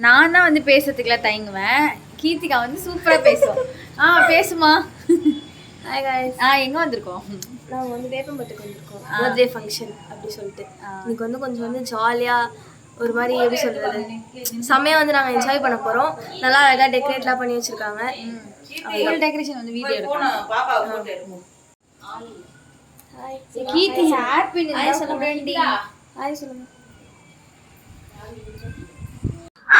நான் தான் வந்து பேசுறதுக்குலாம் தயங்குவேன். கீர்த்திகா வந்து சூப்பரா பேசுவோம். பேசுமா. Hi guys. எங்க வந்திருக்கோம்? நாங்க வந்து வேப்பம்பட்டுக்கு வந்திருக்கோம். பர்த்டே ஃபங்க்ஷன் அப்படி சொல்லிட்டு. இன்னைக்கு வந்து கொஞ்சம் வந்து ஜாலியா ஒரு மாதிரி எப்படி சொல்றது செமையா வந்து நாங்க என்ஜாய் பண்ண போறோம். நல்லா அழகா டெக்கரேட்லாம் பண்ணி வச்சிருக்காங்க. ஃபுல் டெக்கரேஷன் வந்து வீடியோ எடுக்கணும். பாப்பா போட்டோ எடுப்போம். ஹாய் கீர்த்தி ஹாப்பி நியூ இயர் சொல்லுங்க. ஹாய் சொல்லுங்க.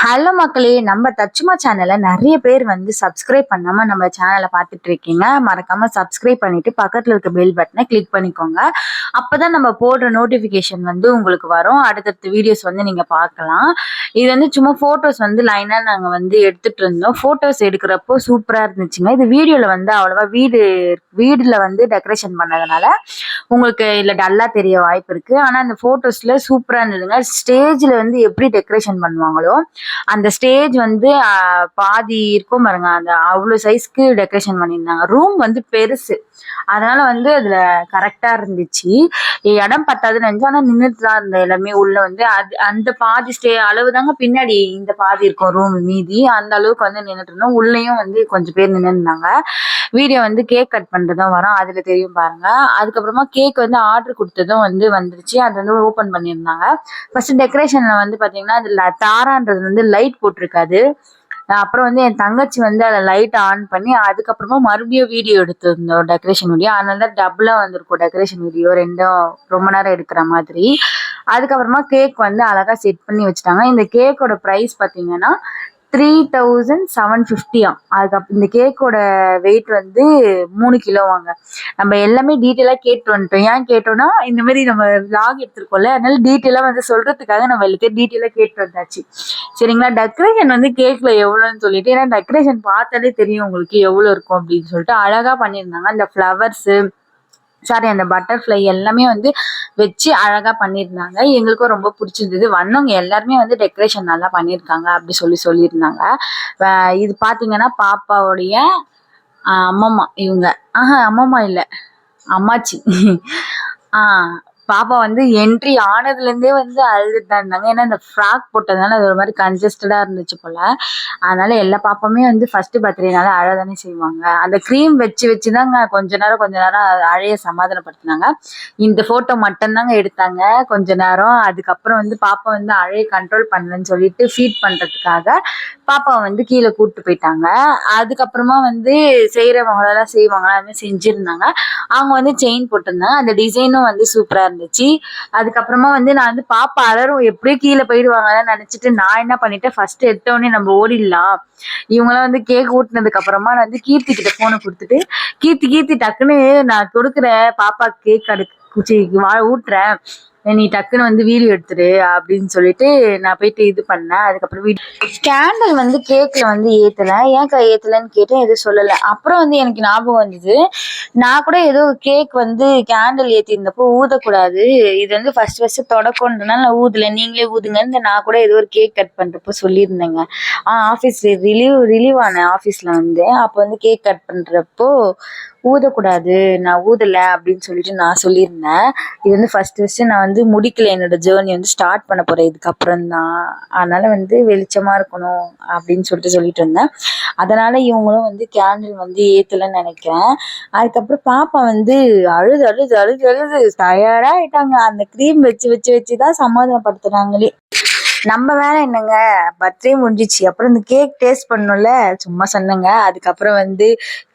ஹலோ மக்களே, நம்ம தச்சுமா சேனலை நிறைய பேர் வந்து சப்ஸ்கிரைப் பண்ணாமல் நம்ம சேனலை பார்த்துட்டு இருக்கீங்க. மறக்காமல் சப்ஸ்கிரைப் பண்ணிவிட்டு பக்கத்தில் இருக்க பெல் பட்டனை கிளிக் பண்ணிக்கோங்க. அப்போ தான் நம்ம போடுற நோட்டிஃபிகேஷன் வந்து உங்களுக்கு வரும். அடுத்தடுத்த வீடியோஸ் வந்து நீங்கள் பார்க்கலாம். இது வந்து சும்மா ஃபோட்டோஸ் வந்து லைனாக நாங்கள் வந்து எடுத்துகிட்டு இருந்தோம். ஃபோட்டோஸ் எடுக்கிறப்போ சூப்பராக இருந்துச்சுங்க. இது வீடியோவில் வந்து அவ்வளோவா வீடில் வந்து டெக்கரேஷன் பண்ணதுனால உங்களுக்கு இல்லை டல்லாக தெரிய வாய்ப்பு இருக்குது. ஆனால் அந்த ஃபோட்டோஸில் சூப்பராக இருந்ததுங்க. ஸ்டேஜில் வந்து எப்படி டெக்கரேஷன் பண்ணுவாங்களோ அந்த ஸ்டேஜ் வந்து பாதி இருக்கும் பாருங்க, அந்த அவ்வளோ சைஸ்க்கு டெக்கரேஷன் பண்ணியிருந்தாங்க. ரூம் வந்து பெருசு, அதனால வந்து அதுல கரெக்டா இருந்துச்சு. இடம் பத்தாதுன்னு நினைச்சா, ஆனா நின்றுட்டு தான் இருந்த எல்லாருமே உள்ள வந்து அந்த பாதி அளவு தாங்க பின்னாடி இந்த பாதி இருக்கும் ரூம், மீதி அந்த அளவுக்கு வந்து நின்றுட்டு இருந்தோம். உள்ளேயும் வந்து கொஞ்சம் பேர் நின்று இருந்தாங்க. வீடியோ வந்து கேக் கட் பண்றதும் வரும், அதுல தெரியும் பாருங்க. அதுக்கப்புறமா கேக் வந்து ஆர்டர் கொடுத்ததும் வந்து வந்துருச்சு, அது வந்து ஓபன் பண்ணியிருந்தாங்க. ஃபர்ஸ்ட் டெக்கரேஷன்ல வந்து பாத்தீங்கன்னா அதுல தாரான்றது வந்து லைட் போட்டிருக்காது. அப்புறம் வந்து என் தங்கச்சி வந்து அதை லைட் ஆன் பண்ணி அதுக்கப்புறமா மறுபடியும் வீடியோ எடுத்திருந்தோம், டெக்கரேஷன் வீடியோ. அதனால தான் டபுளா வந்திருக்கும் டெக்கரேஷன் வீடியோ, ரெண்டும் ரொம்ப நேரம் எடுக்கிற மாதிரி. அதுக்கப்புறமா கேக் வந்து அழகா செட் பண்ணி வச்சுட்டாங்க. இந்த கேக்கோட ப்ரைஸ் பார்த்தீங்கன்னா 3750. அதுக்கப்புறம் இந்த கேக்கோட வெயிட் வந்து 3 கிலோ வாங்க. நம்ம எல்லாமே டீட்டெயிலாக கேட்டு வந்துட்டோம். ஏன் கேட்டோம்னா, இந்த மாதிரி நம்ம விளாக் எடுத்துருக்கோம்ல, அதனால டீட்டெயிலாக வந்து சொல்றதுக்காக நம்ம எல்லாத்தையும் டீட்டெயிலாக கேட்டு வந்தாச்சு. சரிங்களா. டெக்கரேஷன் வந்து கேக்ல எவ்வளோன்னு சொல்லிட்டு, ஏன்னா டெக்கரேஷன் பார்த்தாலே தெரியும் உங்களுக்கு எவ்வளோ இருக்கும் அப்படின்னு சொல்லிட்டு அழகா பண்ணியிருந்தாங்க. அந்த ஃப்ளவர்ஸு அந்த பட்டர்ஃப்ளை எல்லாமே வந்து வச்சு அழகா பண்ணியிருந்தாங்க. எங்களுக்கும் ரொம்ப பிடிச்சிருந்தது. வந்தவங்க எல்லாருமே வந்து டெக்கரேஷன் நல்லா பண்ணியிருக்காங்க அப்படி சொல்லியிருந்தாங்க. இது பார்த்தீங்கன்னா பாப்பாவுடைய அம்மம்மா, இவங்க அம்மம்மா இல்லை, அம்மாச்சி. பாப்பா வந்து என்ட்ரி ஆனதுலேருந்தே வந்து அழுதுட்டு தான் இருந்தாங்க. ஏன்னா இந்த ஃப்ராக் போட்டதுனால அது ஒரு மாதிரி கன்ஜஸ்டடாக இருந்துச்சு போல். அதனால எல்லா பாப்பாமே வந்து ஃபர்ஸ்ட் பர்த்டேனால அழதானே செய்வாங்க. அந்த க்ரீம் வச்சு தாங்க கொஞ்ச நேரம் அழைய சமாதானப்படுத்தினாங்க. இந்த ஃபோட்டோ மட்டும்தாங்க எடுத்தாங்க கொஞ்ச நேரம். அதுக்கப்புறம் வந்து பாப்பா வந்து அழைய கண்ட்ரோல் பண்ணலன்னு சொல்லிட்டு ஃபீட் பண்ணுறதுக்காக பாப்பாவை வந்து கீழே கூப்பிட்டு போயிட்டாங்க. அதுக்கப்புறமா வந்து செய்கிறவங்களெல்லாம் செய்வாங்களா, அது மாதிரி செஞ்சுருந்தாங்க. அவங்க வந்து செயின் போட்டிருந்தாங்க. அந்த டிசைனும் வந்து சூப்பராக இருந்துச்சு. அதுக்கப்புறமா வந்து நான் வந்து பாப்பா அலரும் எப்படியும் கீழே போயிடுவாங்கன்னு நினைச்சிட்டு நான் என்ன பண்ணிட்டேன், ஃபர்ஸ்ட் எடுத்தோடனே நம்ம ஓடிடலாம். இவங்களாம் வந்து கேக் ஊட்டினதுக்கு அப்புறமா நான் வந்து கீர்த்தி கிட்ட போனை கொடுத்துட்டு, கீர்த்தி டக்குன்னு நான் கொடுக்குற பாப்பா கேக் ஊட்டுறேன், நீ டக்குன்னு வந்து வீடியோ எடுத்துரு அப்படின்னு சொல்லிட்டு நான் போயிட்டு இது பண்ணேன். அதுக்கப்புறம் கேண்டல் வந்து கேக்ல வந்து ஏத்தலை. ஏன் ஏத்தலைன்னு கேட்டேன், எதுவும் சொல்லலை. அப்புறம் வந்து எனக்கு ஞாபகம் வந்தது, நான் கூட ஏதோ கேக் வந்து கேண்டில் ஏற்றிருந்தப்போ ஊதக்கூடாது, இது வந்து ஃபர்ஸ்ட் தொடக்கம்ன்றனால நான் ஊதலை, நீங்களே ஊதுங்கன்னு நான் கூட ஏதோ ஒரு கேக் கட் பண்ணுறப்போ சொல்லியிருந்தேங்க. ஆஃபீஸில் ரிலீவ் ஆனேன் ஆஃபீஸில் வந்து. அப்போ வந்து கேக் கட் பண்ணுறப்போ ஊதக்கூடாது, நான் ஊதலை அப்படின்னு சொல்லிட்டு நான் சொல்லியிருந்தேன். இது வந்து ஃபர்ஸ்ட் நான் வந்து முடிக்கல, என்னோட ஜேர்னி வந்து ஸ்டார்ட் பண்ண போகிறேன் இதுக்கப்புறம் தான். அதனால வந்து வெளிச்சமாக இருக்கணும் அப்படின்னு சொல்லிட்டு இருந்தேன். அதனால இவங்களும் வந்து கேண்டில் வந்து ஏற்றலைன்னு நினைக்கிறேன். அதுக்கப்புறம் பாப்பா வந்து அழுது டயர்டாக ஆயிட்டாங்க. அந்த க்ரீம் வச்சு தான் சமாதானப்படுத்துனாங்களே. நம்ம வேலை என்னங்க, பர்த்டே முடிஞ்சிச்சு. அப்புறம் இந்த கேக் டேஸ்ட் பண்ணணும்ல, சும்மா சொன்னேங்க. அதுக்கப்புறம் வந்து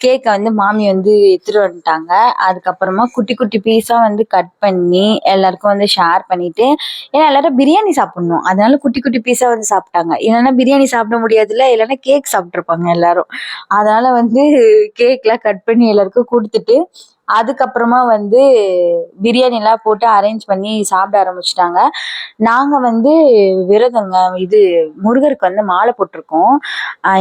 கேக்கை வந்து மாமி வந்து எடுத்துட்டு வந்துட்டாங்க. அதுக்கப்புறமா குட்டி பீஸாக வந்து கட் பண்ணி எல்லாருக்கும் வந்து ஷேர் பண்ணிட்டு, ஏன்னா எல்லாரும் பிரியாணி சாப்பிடணும், அதனால குட்டி பீஸாக வந்து சாப்பிட்டாங்க. இல்லைன்னா பிரியாணி சாப்பிட முடியாதுல்ல, இல்லைன்னா கேக் சாப்பிட்ருப்பாங்க எல்லாரும். அதனால வந்து கேக்லாம் கட் பண்ணி எல்லாருக்கும் கொடுத்துட்டு அதுக்கப்புறமா வந்து பிரியாணிலாம் போட்டு அரேஞ்ச் பண்ணி சாப்பிட ஆரம்பிச்சிட்டாங்க. நாங்கள் வந்து விரதங்க, இது முருகருக்கு வந்து மாலை போட்டிருக்கோம்,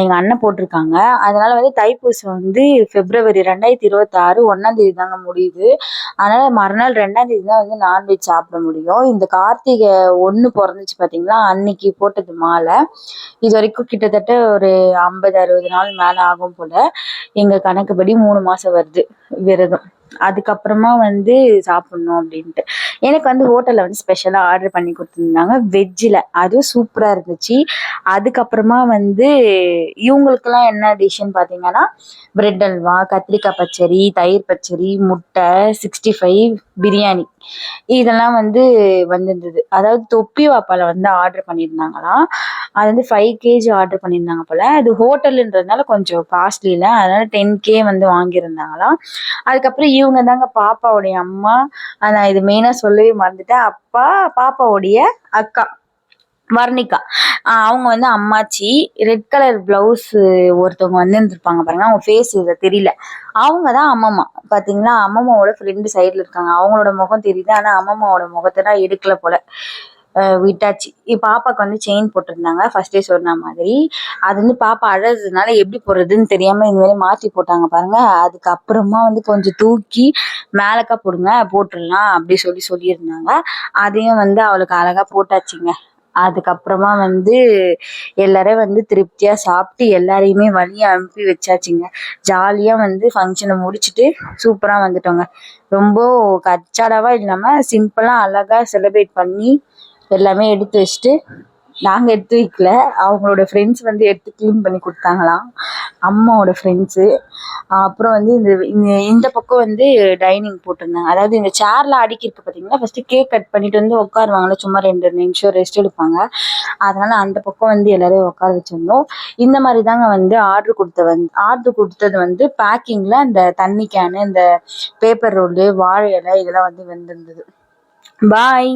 எங்கள் அண்ணன் போட்டிருக்காங்க. அதனால வந்து தைப்பூசம் வந்து February 2026 1ஆம் தேதி தாங்க முடியுது. அதனால மறுநாள் 2ஆம் தேதி தான் வந்து நான்வெஜ் சாப்பிட முடியும். இந்த கார்த்திகை 1 பிறந்துச்சு பார்த்தீங்களா, அன்னைக்கு போட்டது மாலை. இது வரைக்கும் கிட்டத்தட்ட ஒரு 50-60 நாள் மேலே ஆகும் போல. எங்கள் கணக்குப்படி 3 மாதம் வருது விரதம். அதுக்கப்புறமா வந்து சாப்பிடணும் அப்படின்ட்டு. எனக்கு வந்து ஹோட்டலில் வந்து ஸ்பெஷலாக ஆர்டர் பண்ணி கொடுத்துருந்தாங்க வெஜ்ஜில், அதுவும் சூப்பராக இருந்துச்சு. அதுக்கப்புறமா வந்து இவங்களுக்கெல்லாம் என்ன டிஷ்ஷுன்னு பார்த்தீங்கன்னா பிரெட் அல்வா, கத்திரிக்காய் பச்சடி, தயிர் பச்சடி, முட்டை, 65, பிரியாணி இதெல்லாம் வந்து வந்திருந்தது. அதாவது தொப்பி வாப்பால வந்து ஆர்டர் பண்ணியிருந்தாங்களாம். அது வந்து 5 kg ஆர்டர் பண்ணியிருந்தாங்க போல. அது ஹோட்டலுன்றதுனால கொஞ்சம் காஸ்ட்லியில், அதனால 10K வந்து வாங்கியிருந்தாங்களாம். அதுக்கப்புறம் இவங்க தாங்க பாப்பாவுடைய அம்மா. நான் இது மெயினாக சொல்லவே மறந்துட்டேன். அப்பா பாப்பாவுடைய அக்கா வர்ணிகா, அவங்க வந்து அம்மாச்சி. ரெட் கலர் பிளவுஸ் ஒருத்தவங்க வந்து இருந்திருப்பாங்க பாருங்க, அவங்க ஃபேஸ் இதை தெரியல. அவங்க தான் அம்மம்மா. பார்த்தீங்களா, அம்மம்மாவோட ஃப்ரெண்டு சைடில் இருக்காங்க. அவங்களோட முகம் தெரியுது, ஆனால் அம்மம்மாவோட முகத்தை தான் எடுக்கல போல, விட்டாச்சு. பாப்பாவுக்கு வந்து செயின் போட்டிருந்தாங்க ஃபர்ஸ்டே சொன்ன மாதிரி. அது வந்து பாப்பா அழகுனால எப்படி போடுறதுன்னு தெரியாம இந்த மாதிரி மாற்றி போட்டாங்க பாருங்க. அதுக்கப்புறமா வந்து கொஞ்சம் தூக்கி மேலக்கா போடுங்க, போட்டுடலாம் அப்படி சொல்லியிருந்தாங்க. அதையும் வந்து அவளுக்கு அழகா போட்டாச்சுங்க. அதுக்கப்புறமா வந்து எல்லாரும் வந்து திருப்தியா சாப்பிட்டு எல்லாரையுமே வழிய அனுப்பி வச்சாச்சுங்க. ஜாலியா வந்து ஃபங்க்ஷனை முடிச்சுட்டு சூப்பரா வந்துட்டோங்க. ரொம்ப கச்சாடாவா இல்லாம சிம்பிளா அழகா செலிப்ரேட் பண்ணி எல்லாமே எடுத்து வச்சுட்டு, நாங்கள் எடுத்து வைக்கல, அவங்களோட ஃப்ரெண்ட்ஸ் வந்து எடுத்து க்ளீன் பண்ணி கொடுத்தாங்களாம், அம்மாவோட ஃப்ரெண்ட்ஸு. அப்புறம் வந்து இந்த பக்கம் வந்து டைனிங் போட்டிருந்தாங்க. அதாவது இந்த சேர்லாம் அடுக்கிருக்கு பார்த்தீங்கன்னா, ஃபஸ்ட்டு கேக் கட் பண்ணிட்டு வந்து உட்காருவாங்களே, சும்மா 2 நிமிஷம் ரெஸ்ட் எடுப்பாங்க. அதனால அந்த பக்கம் வந்து எல்லாரையும் உட்கார வச்சுருந்தோம். இந்த மாதிரி தாங்க வந்து ஆர்டர் கொடுத்தது வந்து பேக்கிங்கில் அந்த தண்ணி கேனு, இந்த பேப்பர் ரோலு, வாழை இலை இதெல்லாம் வந்து வந்திருந்தது. பாய்.